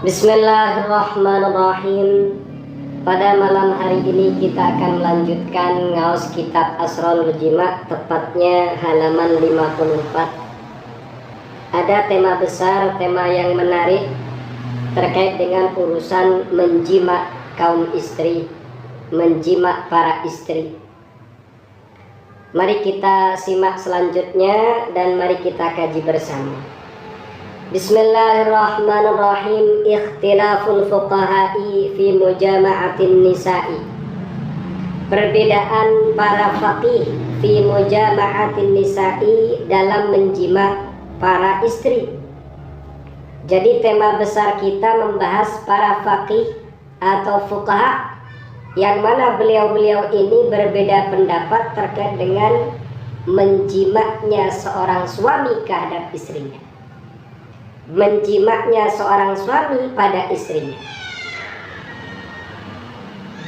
Bismillahirrahmanirrahim. Pada malam hari ini kita akan melanjutkan ngaos kitab Asrarul Jima', tepatnya halaman 54. Ada tema besar, tema yang menarik terkait dengan urusan menjima' kaum istri, menjima' para istri. Mari kita simak selanjutnya dan mari kita kaji bersama. Bismillahirrahmanirrahim. Ikhtilaful fuqaha'i fi mujama'atin nisa'i. Perbedaan para faqih fi mujama'atin nisa'i dalam menjima' para istri. Jadi tema besar kita membahas para faqih atau fuqaha, yang mana beliau-beliau ini berbeda pendapat terkait dengan menjimaknya seorang suami terhadap istrinya, menjimaknya seorang suami pada istrinya.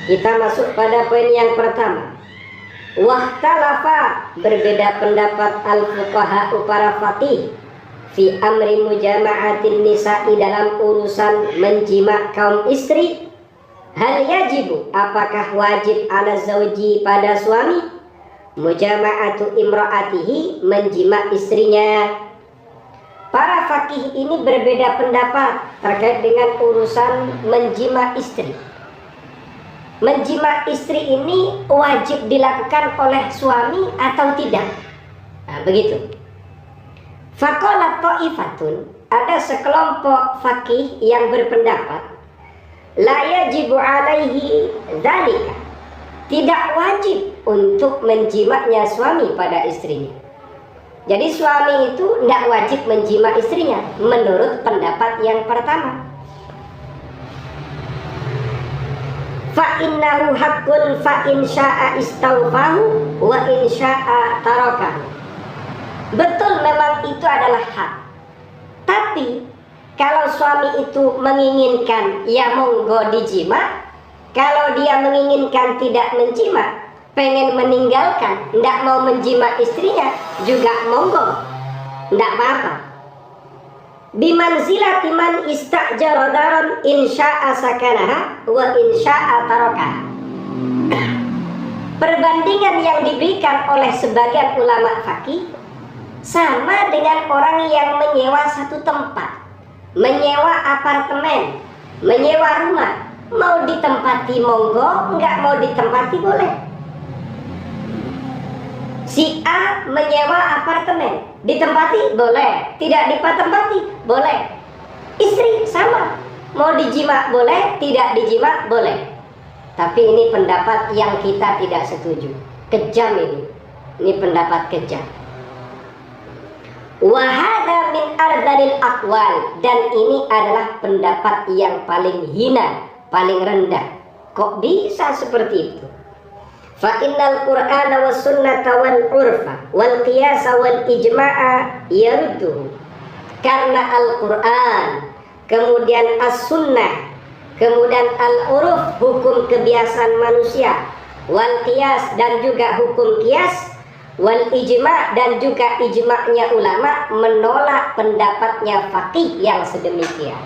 Kita masuk pada poin yang pertama. Wahtalafa, berbeda pendapat al-fuqaha para faqih fi amri mujama'atin nisa'i, dalam urusan menjima' kaum istri. Hal yajibu, apakah wajib ala zauji pada suami mujama'atu imra'atihi, menjima' istrinya. Para fakih ini berbeda pendapat terkait dengan urusan menjima' istri. Menjima' istri ini wajib dilakukan oleh suami atau tidak? Nah, begitu. Faqala ta'ifatun, ada sekelompok fakih yang berpendapat la yajibu alaihi dzalika, tidak wajib untuk menjimaknya suami pada istrinya. Jadi suami itu tidak wajib menjima' istrinya menurut pendapat yang pertama. Fa innahu haqqun fa in syaa istawfahu wa in syaa tarakahu. Betul, memang itu adalah hak. Tapi kalau suami itu menginginkan, ya monggo dijima'. Kalau dia menginginkan tidak menjima', pengen meninggalkan, tidak mau menjima' istrinya, juga monggo, tidak apa-apa. Bimanzilati man istajara daran insya'a sakanaha wa insya'a tarakaha. Perbandingan yang diberikan oleh sebagian ulama fakih sama dengan orang yang menyewa satu tempat, menyewa apartemen, menyewa rumah. Mau ditempati monggo, nggak mau ditempati boleh. Si A menyewa apartemen, ditempati boleh, tidak ditempati boleh. Istri sama, mau dijima' boleh, tidak dijima' boleh. Tapi ini pendapat yang kita tidak setuju, kejam ini pendapat kejam. Wahada min ardalil aqwal, dan ini adalah pendapat yang paling hina, paling rendah. Kok bisa seperti itu? Fa innal qur'ana was sunnata wal urfa wal qiyasa wal ijma'a yarudduhu. Karena Al-Qur'an, kemudian as-sunnah, kemudian al-uruf, hukum kebiasaan manusia, wal qiyas, dan juga hukum qiyas, wal ijma', dan juga ijma'nya ulama, menolak pendapatnya faqih yang sedemikian.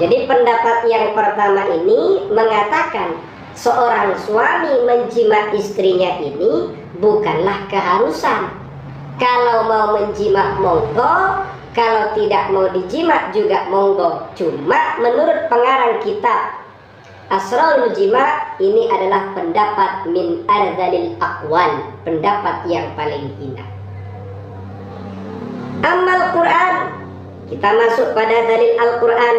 Jadi pendapat yang pertama ini mengatakan seorang suami menjima' istrinya ini bukanlah keharusan. Kalau mau menjima' monggo, kalau tidak mau dijima' juga monggo. Cuma menurut pengarang kitab Asrarul Jima', ini adalah pendapat min ardalil aqwal, pendapat yang paling hina. Amal Quran, kita masuk pada dalil Al-Quran.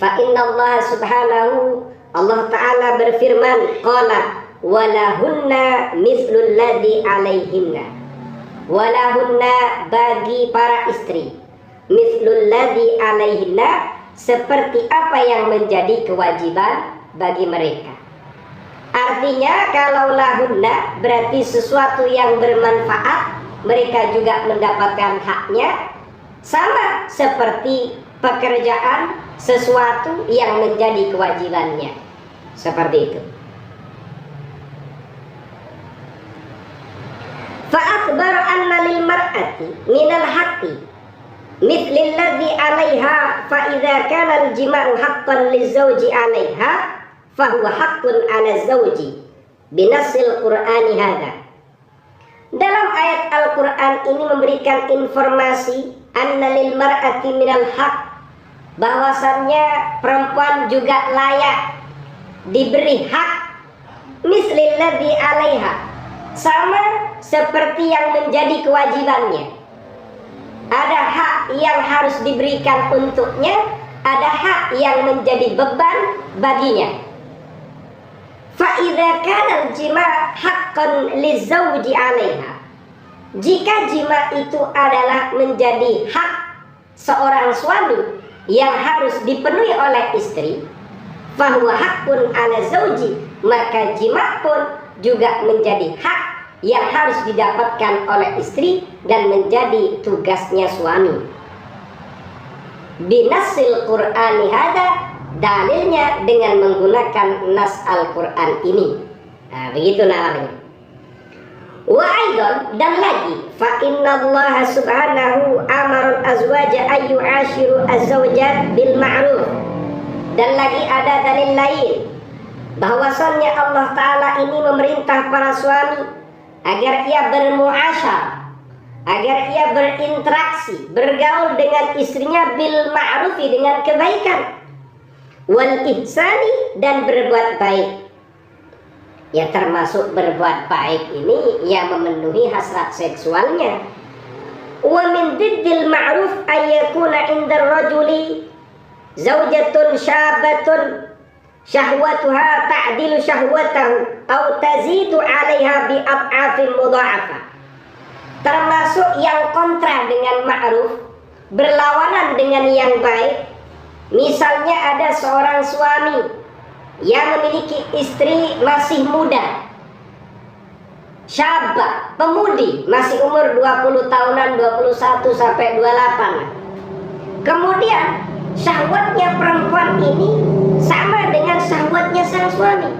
Fa innallaha subhanahu, Allah Ta'ala berfirman, qala walahunna mithlul ladzi alaihinna. Walahunna, bagi para istri, mithlul ladzi alaihinna, seperti apa yang menjadi kewajiban bagi mereka. Artinya kalau lahunna berarti sesuatu yang bermanfaat, mereka juga mendapatkan haknya, sama seperti pekerjaan, sesuatu yang menjadi kewajibannya. Seperti itu. Fa akhbara anna lil mar'ati minal haqqi mithlil ladzi 'alaiha fa idza kana al-jima'u haqqan lizawji 'alaiha fa huwa haqqun 'ala zawji binasil Qur'ani hadza. Dalam ayat Al-Qur'an ini memberikan informasi anna lil mar'ati minal haq, bahwasannya perempuan juga layak diberi hak mislil ladzi 'alaiha, sama seperti yang menjadi kewajibannya. Ada hak yang harus diberikan untuknya, ada hak yang menjadi beban baginya. Fa idza kana al-jima' haqqan lizawji 'alaiha, jika jima itu adalah menjadi hak seorang suami yang harus dipenuhi oleh istri, fa huwa haqqun 'ala zawji, maka jima pun juga menjadi hak yang harus didapatkan oleh istri dan menjadi tugasnya suami. Binasil Qur'ani hada, dalilnya dengan menggunakan nas Al-Qur'an ini. Nah, begitu namanya. Wa aidan, dan lagi, fa innallaha subhanahu amarul azwaja ayu ashiru azwajat bil ma'ruf. Dan lagi ada dalil lain, bahwasannya Allah Ta'ala ini memerintah para suami agar ia bermuasyarah, agar ia berinteraksi, bergaul dengan istrinya bil ma'rufi, dengan kebaikan, wal ihsani, dan berbuat baik. Ya, termasuk berbuat baik ini yang memenuhi hasrat seksualnya. Wa min diddil ma'ruf ayyakuna indar rajuli zaujatun syabatun syahwatuha ta'dilu syahwatahu au tazidu 'alaiha bi ad'afin mudha'afah. Termasuk yang kontra dengan ma'ruf, berlawanan dengan yang baik. Misalnya ada seorang suami yang memiliki istri masih muda, syabah, pemudi, masih umur 20 tahunan, 21 sampai 28. Kemudian syahwatnya perempuan ini sama dengan syahwatnya sang suami,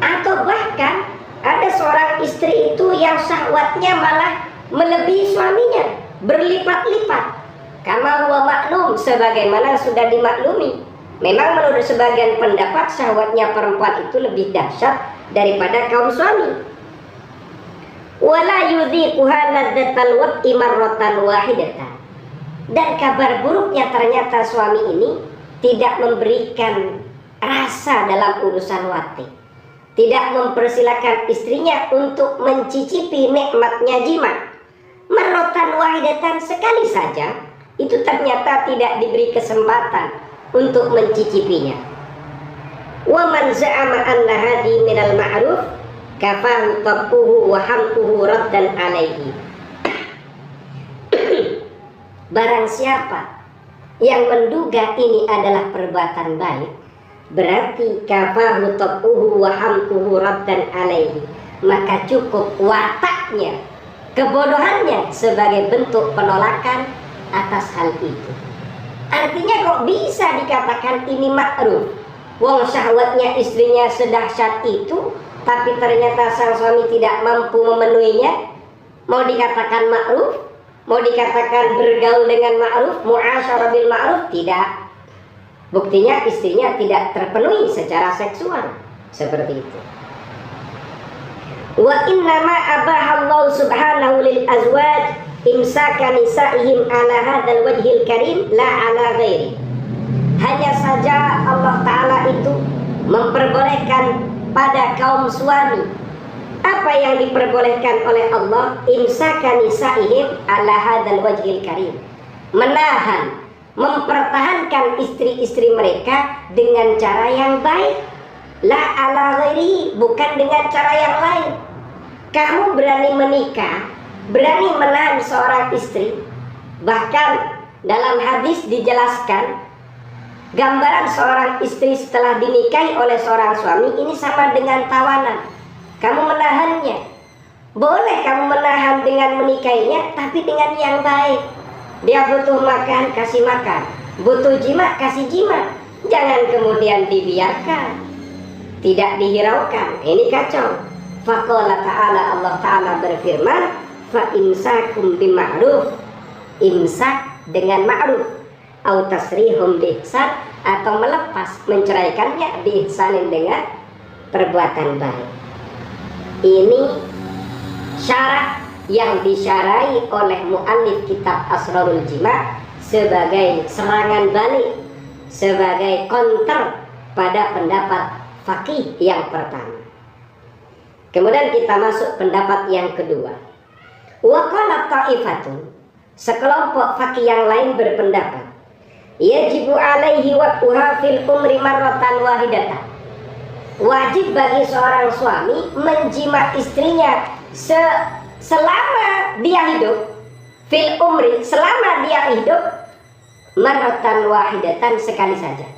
atau bahkan ada seorang istri itu yang syahwatnya malah melebihi suaminya, berlipat-lipat. Kama huwa maklum, sebagaimana sudah dimaklumi. Memang menurut sebagian pendapat syahwatnya perempuan itu lebih dahsyat daripada kaum suami. Wala yudhiquha ladzatal wat'i marratan wahidatan. Dan kabar buruknya ternyata suami ini tidak memberikan rasa dalam urusan wati, tidak mempersilahkan istrinya untuk mencicipi nikmatnya jima. Marratan wahidatan, sekali saja, itu ternyata tidak diberi kesempatan untuk mencicipinya. Wa man za'ama anna hadhi minal ma'ruf kafahu tabquhu wa hamquhu raddan alaihi. Barang siapa yang menduga ini adalah perbuatan baik, berarti kafahu tabquhu wa hamquhu raddan alaihi, maka cukup wataknya, kebodohannya sebagai bentuk penolakan atas hal itu. Artinya kok bisa dikatakan ini ma'ruf? Wong syahwatnya istrinya sedahsyat itu, tapi ternyata sang suami tidak mampu memenuhinya. Mau dikatakan ma'ruf? Mau dikatakan bergaul dengan ma'ruf, mu'asyarah bil ma'ruf? Tidak. Buktinya istrinya tidak terpenuhi secara seksual. Seperti itu. Wa innama abahallahu subhanahu lil azwaj imsaka nisa'ihim ala hadzal wajhil karim la ala ghairi. Hanya saja Allah Ta'ala itu memperbolehkan pada kaum suami apa yang diperbolehkan oleh Allah, imsaka nisa'ihim ala hadzal wajhil karim, menahan, mempertahankan istri-istri mereka dengan cara yang baik, la ala ghairi, bukan dengan cara yang lain. Kamu berani menikah, berani menahan seorang istri. Bahkan dalam hadis dijelaskan, gambaran seorang istri setelah dinikahi oleh seorang suami ini sama dengan tawanan. Kamu menahannya. Boleh kamu menahan dengan menikahinya, tapi dengan yang baik. Dia butuh makan, kasih makan. Butuh jima, kasih jima. Jangan kemudian dibiarkan, tidak dihiraukan. Ini kacau. Faqala ta'ala, Allah Ta'ala berfirman, fa imsakum bima'ruf, imsak dengan ma'ruf. au tasrihum biihsan, atau melepas menceraikannya biihsanin dengan perbuatan baik. Ini syarat yang disyarai oleh muallif kitab Asrarul Jima sebagai serangan balik, sebagai counter pada pendapat faqih yang pertama. Kemudian kita masuk pendapat yang kedua. Wa qala ta'ifatun, sekelompok faqih yang lain berpendapat, yajibu alaihi waqtuha fil umri marratan wahidatan, wajib bagi seorang suami menjima istrinya selama dia hidup, fil umri, selama dia hidup, marratan wahidatan, sekali saja.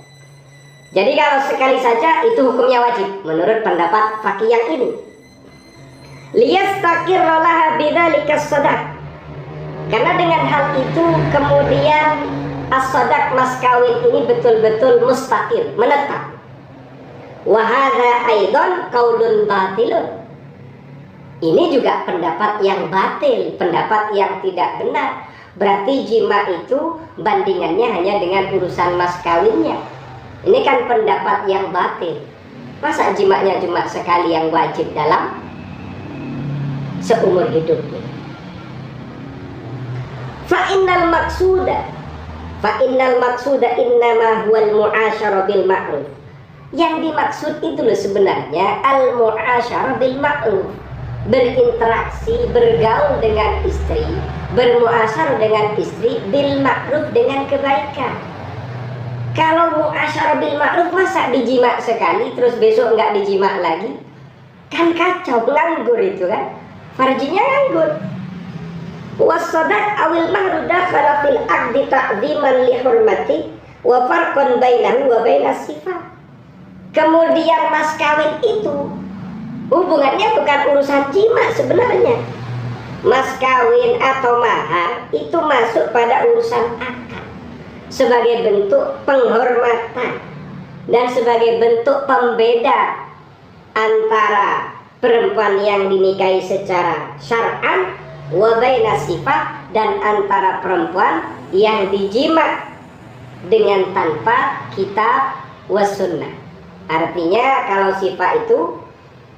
Jadi kalau sekali saja itu hukumnya wajib menurut pendapat faqih yang ini. Liyastakirra laha bidzalika as-sadaq, karena dengan hal itu kemudian as-sadaq, mas kawin ini betul-betul mustaqil, menetap. Wa hadza aidan qaulun batilun, ini juga pendapat yang batil, pendapat yang tidak benar. Berarti jima itu bandingannya hanya dengan urusan mas kawinnya. Ini kan pendapat yang batil. Masa jimanya cuma sekali yang wajib dalam seumur hidupnya? Fa'innal maksuda innama huwal mu'asyara bil ma'ruf. Yang dimaksud itu loh sebenarnya al mu'asyara bil ma'ruf, berinteraksi, bergaul dengan istri, bermuasyarah dengan istri bil ma'ruf, dengan kebaikan. Kalau muasyarah bil ma'ruf masa dijima sekali terus besok nggak dijima lagi? Kan kacau, nganggur itu kan, farjinya nganggur. Wasadaq awil mahru dakhala fil aqdi ta'ziman li hurmati wa farqan bainahu wa bainas sifat. Kemudian mas kawin itu hubungannya bukan urusan jima sebenarnya. Mas kawin atau mahar itu masuk pada urusan akad sebagai bentuk penghormatan dan sebagai bentuk pembeda antara perempuan yang dinikahi secara syar'an wa baina sifat, dan antara perempuan yang dijima dengan tanpa kitab was sunnah. Artinya kalau sifat itu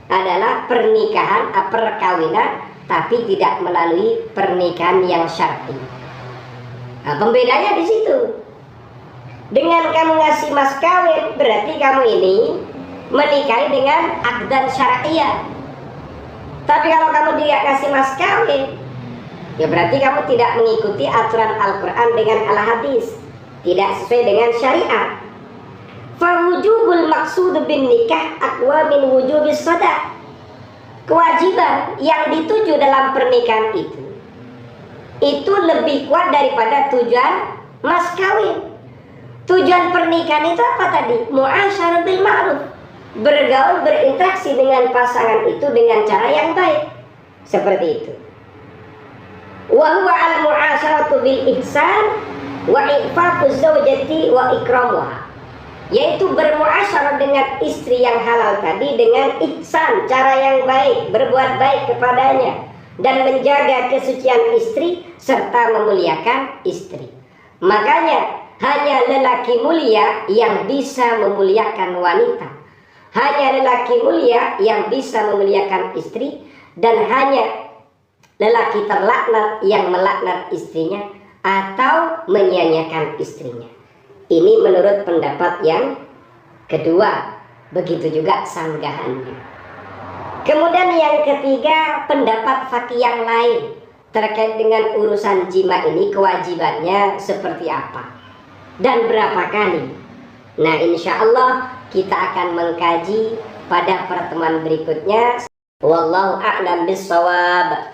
adalah pernikahan, perkawinan, tapi tidak melalui pernikahan yang syar'i. Nah, pembedanya di situ. Dengan kamu ngasih mas kawin, berarti kamu ini menikahi dengan akdan syar'iyah. Tapi kalau kamu tidak kasih mas kawin, ya berarti kamu tidak mengikuti aturan Al-Quran dengan al-hadis, tidak sesuai dengan syariat. Fawujubul maksud bin nikah aqwa min wujubis sadaq. Kewajiban yang dituju dalam pernikahan itu lebih kuat daripada tujuan mas kawin. Tujuan pernikahan itu apa tadi? Mu'asyarah bil ma'ruf, bergaul, berinteraksi dengan pasangan itu dengan cara yang baik, seperti itu. Wa huwa al mu'asyaratu bil ihsan wa infaquz zawjati wa ikramuha, yaitu bermuasyarah dengan istri yang halal tadi dengan ihsan, cara yang baik, berbuat baik kepadanya dan menjaga kesucian istri serta memuliakan istri. Makanya hanya lelaki mulia yang bisa memuliakan wanita, hanya lelaki mulia yang bisa memuliakan istri, dan hanya lelaki terlaknat yang melaknat istrinya atau menyia-nyiakan istrinya. Ini menurut pendapat yang kedua. Begitu juga sanggahannya. Kemudian yang ketiga, pendapat faqih yang lain terkait dengan urusan jima ini, kewajibannya seperti apa dan berapa kali. Nah, insya Allah kita akan mengkaji pada pertemuan berikutnya. Wallahu a'lam bishawab.